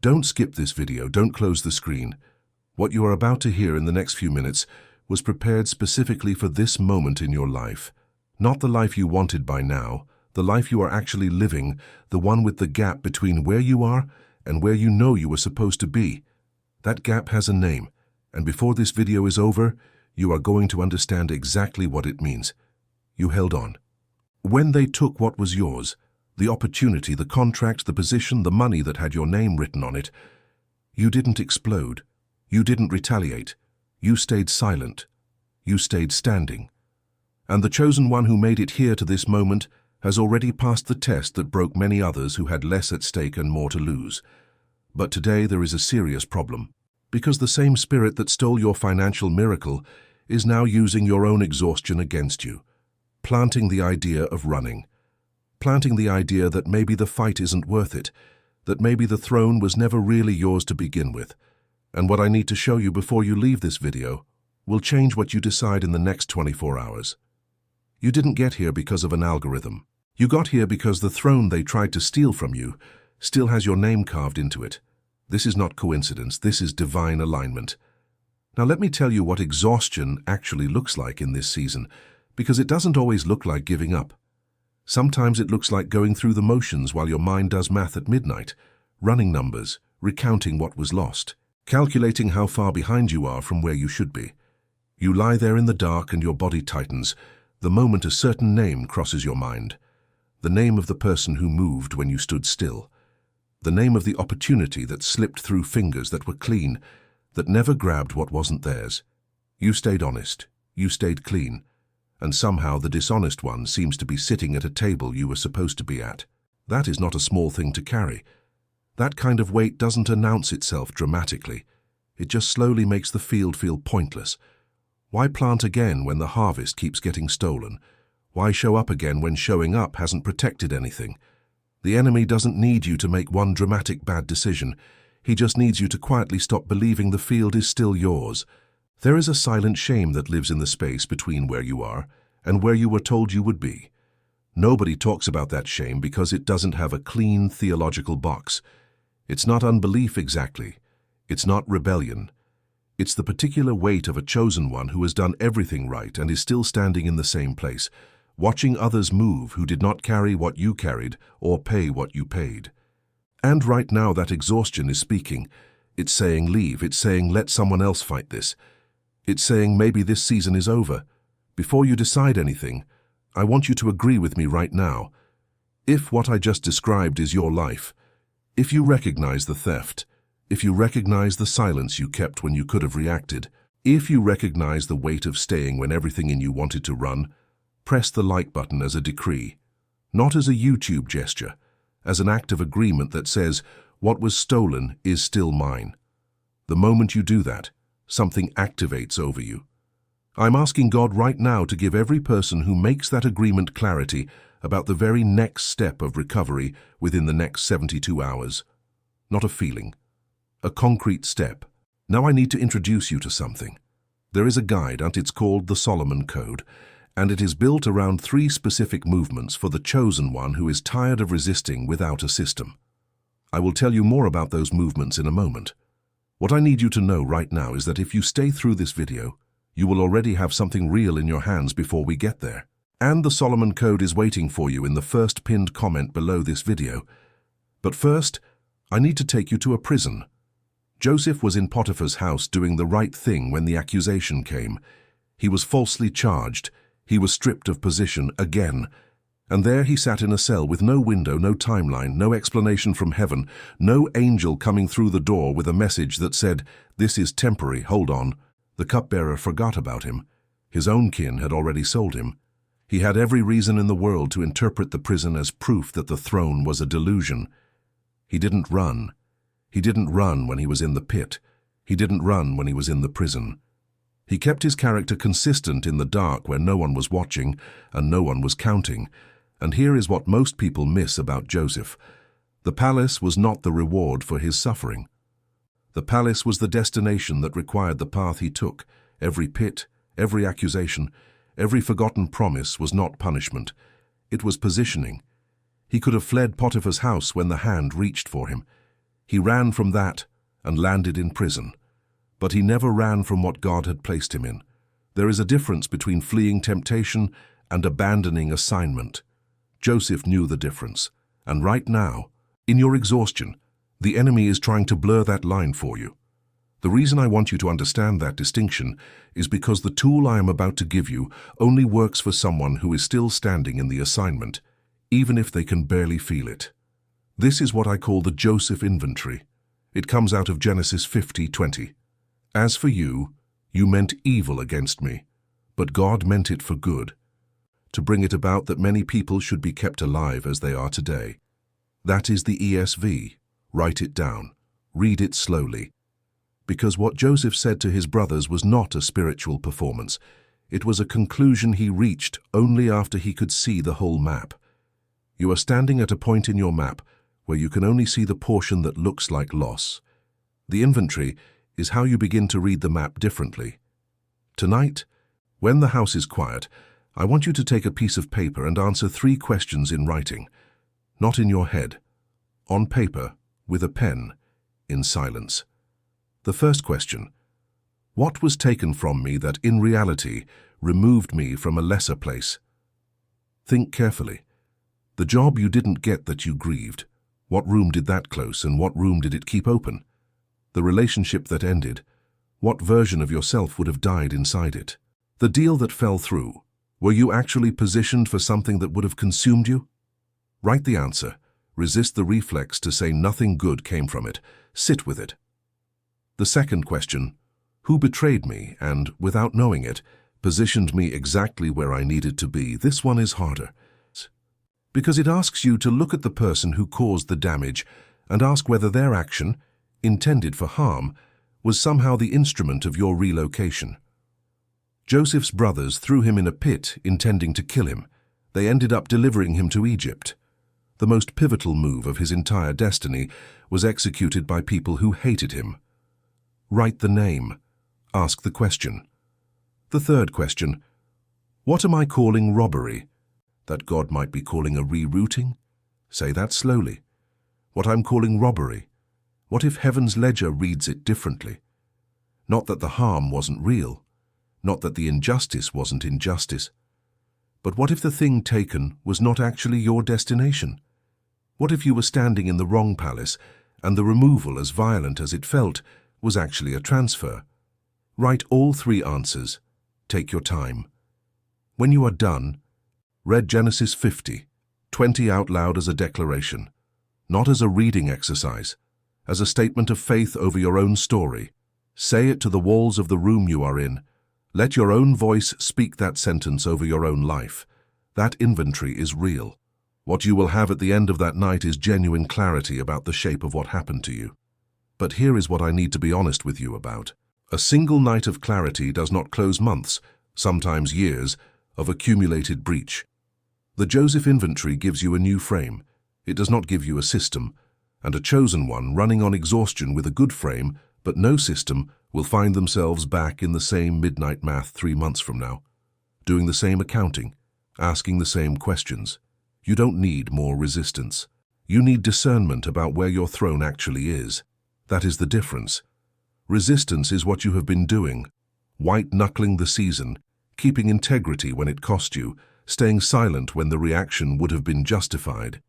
Don't skip this video, don't close the screen. What you are about to hear in the next few minutes was prepared specifically for this moment in your life. Not the life you wanted by now, the life you are actually living, the one with the gap between where you are and where you know you were supposed to be. That gap has a name, and before this video is over, you are going to understand exactly what it means. You held on. When they took what was yours, the opportunity, the contract, the position, the money that had your name written on it, you didn't explode. You didn't retaliate. You stayed silent. You stayed standing. And the chosen one who made it here to this moment has already passed the test that broke many others who had less at stake and more to lose. But today there is a serious problem, because the same spirit that stole your financial miracle is now using your own exhaustion against you, planting the idea of running, planting the idea that maybe the fight isn't worth it, that maybe the throne was never really yours to begin with. And what I need to show you before you leave this video will change what you decide in the next 24 hours. You didn't get here because of an algorithm. You got here because the throne they tried to steal from you still has your name carved into it. This is not coincidence, this is divine alignment. Now let me tell you what exhaustion actually looks like in this season, because it doesn't always look like giving up. Sometimes it looks like going through the motions while your mind does math at midnight, running numbers, recounting what was lost, calculating how far behind you are from where you should be. You lie there in the dark and your body tightens the moment a certain name crosses your mind. The name of the person who moved when you stood still. The name of the opportunity that slipped through fingers that were clean, that never grabbed what wasn't theirs. You stayed honest. You stayed clean. And somehow the dishonest one seems to be sitting at a table you were supposed to be at. That is not a small thing to carry. That kind of weight doesn't announce itself dramatically. It just slowly makes the field feel pointless. Why plant again when the harvest keeps getting stolen? Why show up again when showing up hasn't protected anything? The enemy doesn't need you to make one dramatic bad decision. He just needs you to quietly stop believing the field is still yours. There is a silent shame that lives in the space between where you are and where you were told you would be. Nobody talks about that shame because it doesn't have a clean theological box. It's not unbelief exactly. It's not rebellion. It's the particular weight of a chosen one who has done everything right and is still standing in the same place, watching others move who did not carry what you carried or pay what you paid. And right now that exhaustion is speaking. It's saying leave. It's saying let someone else fight this. It's saying maybe this season is over. Before you decide anything, I want you to agree with me right now. If what I just described is your life, if you recognize the theft, if you recognize the silence you kept when you could have reacted, if you recognize the weight of staying when everything in you wanted to run, press the like button as a decree, not as a YouTube gesture, as an act of agreement that says, what was stolen is still mine. The moment you do that, something activates over you. I'm asking God right now to give every person who makes that agreement clarity about the very next step of recovery within the next 72 hours. Not a feeling. A concrete step. Now I need to introduce you to something. There is a guide and it's called the Solomon Code, and it is built around 3 specific movements for the chosen one who is tired of resisting without a system. I will tell you more about those movements in a moment. What I need you to know right now is that if you stay through this video, you will already have something real in your hands before we get there. And the Solomon Code is waiting for you in the first pinned comment below this video. But first, I need to take you to a prison. Joseph was in Potiphar's house doing the right thing when the accusation came. He was falsely charged. He was stripped of position again. And there he sat in a cell with no window, no timeline, no explanation from heaven, no angel coming through the door with a message that said, "This is temporary, hold on." The cupbearer forgot about him. His own kin had already sold him. He had every reason in the world to interpret the prison as proof that the throne was a delusion. He didn't run. He didn't run when he was in the pit. He didn't run when he was in the prison. He kept his character consistent in the dark where no one was watching and no one was counting. And here is what most people miss about Joseph. The palace was not the reward for his suffering. The palace was the destination that required the path he took. Every pit, every accusation, every forgotten promise was not punishment. It was positioning. He could have fled Potiphar's house when the hand reached for him. He ran from that and landed in prison. But he never ran from what God had placed him in. There is a difference between fleeing temptation and abandoning assignment. Joseph knew the difference. And right now, in your exhaustion, the enemy is trying to blur that line for you. The reason I want you to understand that distinction is because the tool I am about to give you only works for someone who is still standing in the assignment, even if they can barely feel it. This is what I call the Joseph inventory. It comes out of Genesis 50:20. As for you, you meant evil against me, but God meant it for good, to bring it about that many people should be kept alive as they are today. That is the ESV. Write it down. Read it slowly. Because what Joseph said to his brothers was not a spiritual performance. It was a conclusion he reached only after he could see the whole map. You are standing at a point in your map where you can only see the portion that looks like loss. The inventory is how you begin to read the map differently. Tonight, when the house is quiet, I want you to take a piece of paper and answer 3 questions in writing, not in your head, on paper, with a pen, in silence. The first question: what was taken from me that in reality removed me from a lesser place? Think carefully. The job you didn't get that you grieved, what room did that close and what room did it keep open? The relationship that ended, what version of yourself would have died inside it? The deal that fell through, were you actually positioned for something that would have consumed you? Write the answer. Resist the reflex to say nothing good came from it. Sit with it. The second question: who betrayed me and, without knowing it, positioned me exactly where I needed to be? This one is harder, because it asks you to look at the person who caused the damage and ask whether their action, intended for harm, was somehow the instrument of your relocation. Joseph's brothers threw him in a pit intending to kill him. They ended up delivering him to Egypt. The most pivotal move of his entire destiny was executed by people who hated him. Write the name. Ask the question. The third question: what am I calling robbery that God might be calling a rerouting? Say that slowly. What I'm calling robbery. What if heaven's ledger reads it differently? Not that the harm wasn't real, not that the injustice wasn't injustice, but what if the thing taken was not actually your destination? What if you were standing in the wrong palace and the removal, as violent as it felt, was actually a transfer? Write all 3 answers. Take your time. When you are done, read Genesis 50:20 out loud as a declaration, not as a reading exercise, as a statement of faith over your own story. Say it to the walls of the room you are in. Let your own voice speak that sentence over your own life. That inventory is real. What you will have at the end of that night is genuine clarity about the shape of what happened to you. But here is what I need to be honest with you about. A single night of clarity does not close months, sometimes years, of accumulated breach. The Joseph inventory gives you a new frame. It does not give you a system, and a chosen one running on exhaustion with a good frame but no system will find themselves back in the same midnight math 3 months from now, doing the same accounting, asking the same questions. You don't need more resistance. You need discernment about where your throne actually is. That is the difference. Resistance is what you have been doing, white-knuckling the season, keeping integrity when it cost you, staying silent when the reaction would have been justified.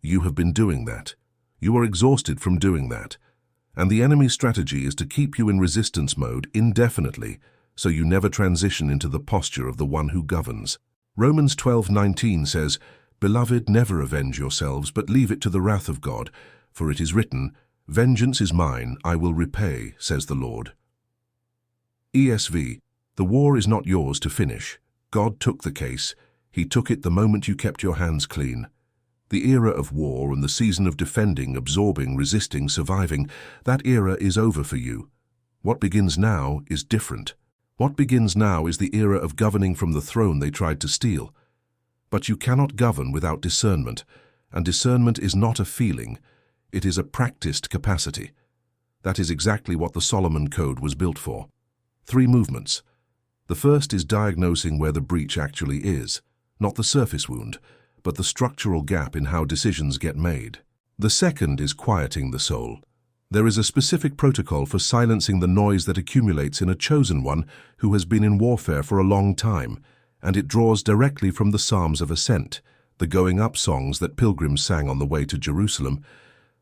You have been doing that. You are exhausted from doing that. And the enemy's strategy is to keep you in resistance mode indefinitely, so you never transition into the posture of the one who governs. Romans 12:19 says, "Beloved, never avenge yourselves, but leave it to the wrath of God, for it is written, 'Vengeance is mine, I will repay,' says the Lord." ESV: the war is not yours to finish. God took the case. He took it the moment you kept your hands clean. The era of war and the season of defending, absorbing, resisting, surviving, that era is over for you. What begins now is different. What begins now is the era of governing from the throne they tried to steal. But you cannot govern without discernment, and discernment is not a feeling. It is a practiced capacity. That is exactly what the Solomon Code was built for. 3 movements. The first is diagnosing where the breach actually is, not the surface wound, but the structural gap in how decisions get made. The second is quieting the soul. There is a specific protocol for silencing the noise that accumulates in a chosen one who has been in warfare for a long time, and it draws directly from the Psalms of Ascent, the going up songs that pilgrims sang on the way to Jerusalem.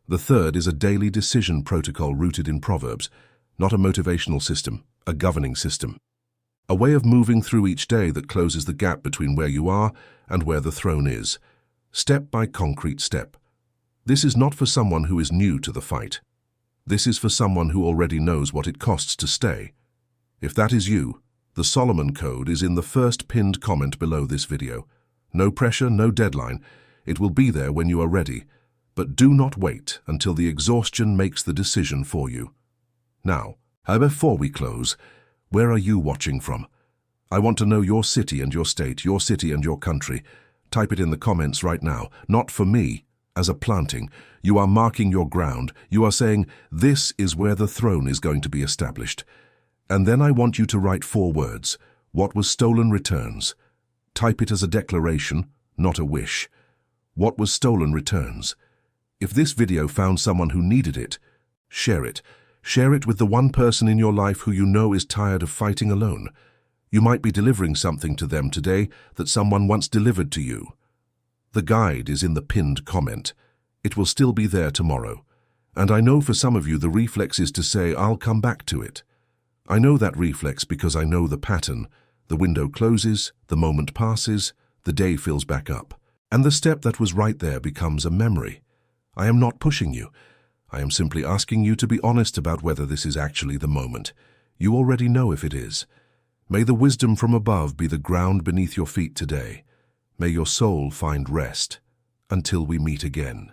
The third is a daily decision protocol rooted in Proverbs, not a motivational system, a governing system. A way of moving through each day that closes the gap between where you are and where the throne is, step by concrete step. This is not for someone who is new to the fight. This is for someone who already knows what it costs to stay. If that is you, the Solomon Code is in the first pinned comment below this video. No pressure, no deadline. It will be there when you are ready. But do not wait until the exhaustion makes the decision for you. Now, before we close, where are you watching from? I want to know your city and your state, your city and your country. Type it in the comments right now. Not for me. As a planting, you are marking your ground. You are saying, this is where the throne is going to be established. And then I want you to write 4 words. What was stolen returns. Type it as a declaration, not a wish. What was stolen returns. If this video found someone who needed it, share it. Share it with the one person in your life who you know is tired of fighting alone. You might be delivering something to them today that someone once delivered to you. The guide is in the pinned comment. It will still be there tomorrow. And I know for some of you the reflex is to say, I'll come back to it. I know that reflex because I know the pattern. The window closes, the moment passes, the day fills back up. And the step that was right there becomes a memory. I am not pushing you. I am simply asking you to be honest about whether this is actually the moment. You already know if it is. May the wisdom from above be the ground beneath your feet today. May your soul find rest. Until we meet again.